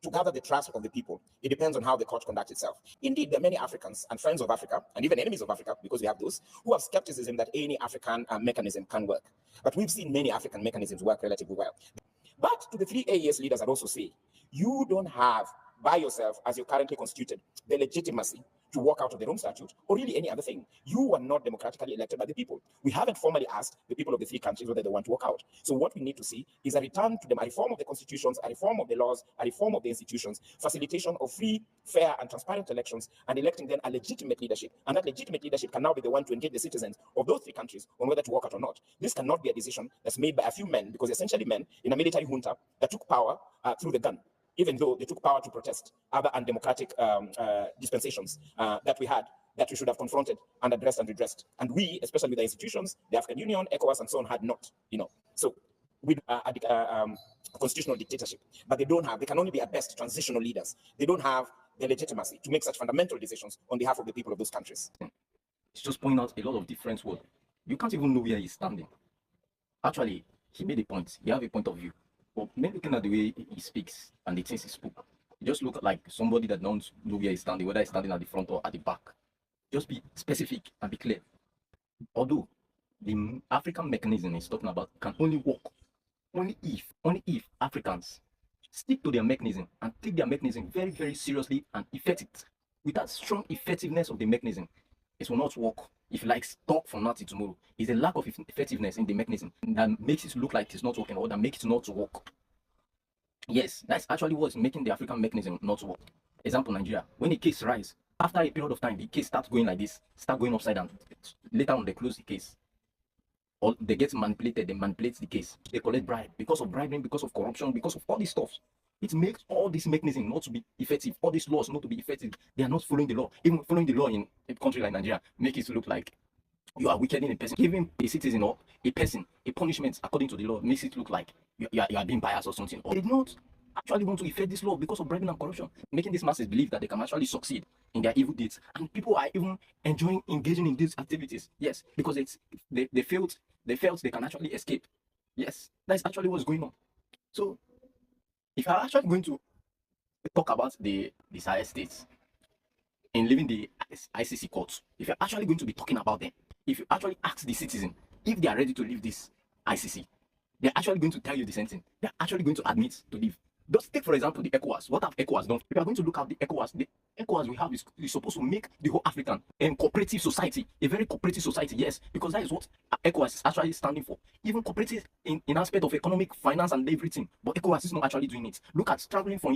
to gather the trust of the people, it depends on how the court conducts itself. Indeed, there are many Africans and friends of Africa, and even enemies of Africa, because we have those, who have skepticism that any African mechanism can work. But we've seen many African mechanisms work relatively well. But to the three AES leaders, I'd also say, you don't have by yourself, as you're currently constituted, the legitimacy to walk out of the Rome Statute or really any other thing. You were not democratically elected by the people. We haven't formally asked the people of the three countries whether they want to walk out. So what we need to see is a return to them, a reform of the constitutions, a reform of the laws, a reform of the institutions, facilitation of free, fair, and transparent elections, and electing then a legitimate leadership. And that legitimate leadership can now be the one to engage the citizens of those three countries on whether to walk out or not. This cannot be a decision that's made by a few men, because essentially men in a military junta that took power through the gun, even though they took power to protest other undemocratic dispensations that we had, that we should have confronted and addressed and redressed. And we, especially with the institutions, the African Union, ECOWAS, and so on, had not, So with a constitutional dictatorship, but they can only be at best transitional leaders. They don't have the legitimacy to make such fundamental decisions on behalf of the people of those countries. It's just pointing out a lot of different words. You can't even know where he's standing. Actually, he made a point. He have a point of view. But maybe looking at the way he speaks and the things he spoke, he just look like somebody that don't know where he's standing, whether he's standing at the front or at the back. Just be specific and be clear. Although the African mechanism he's talking about can only work only if Africans stick to their mechanism and take their mechanism very, very seriously and effect it. Without strong effectiveness of the mechanism, it will not work. If you like talk from now till tomorrow, it's a lack of effectiveness in the mechanism that makes it look like it's not working or that makes it not work. Yes, that's actually what's making the African mechanism not work. Example, Nigeria. When the case rise, after a period of time, the case starts going like this, start going upside down. Later on, they close the case. Or they get manipulated, they manipulate the case. They collect bribe because of bribing, because of corruption, because of all this stuff. It makes all this mechanism not to be effective, all these laws not to be effective. They are not following the law. Even following the law in a country like Nigeria make it look like you are wickeding a person. Giving a citizen or a person a punishment according to the law makes it look like you are being biased or something. Or they do not actually want to effect this law because of bribing and corruption, making these masses believe that they can actually succeed in their evil deeds. And people are even enjoying engaging in these activities. Yes, because they felt they can actually escape. Yes, that's actually what's going on. So if you're actually going to talk about the Sahel states in leaving the ICC courts, if you're actually going to be talking about them, if you actually ask the citizen if they are ready to leave this ICC, they're actually going to tell you the same thing. They're actually going to admit to leave. Just take, for example, the ECOWAS. What have ECOWAS done? If you are going to look at the ECOWAS we have is supposed to make the whole African cooperative society, a very cooperative society, yes, because that is what ECOWAS is actually standing for. Even cooperative in aspect of economic, finance, and everything. But ECOWAS is not actually doing it. Look at traveling from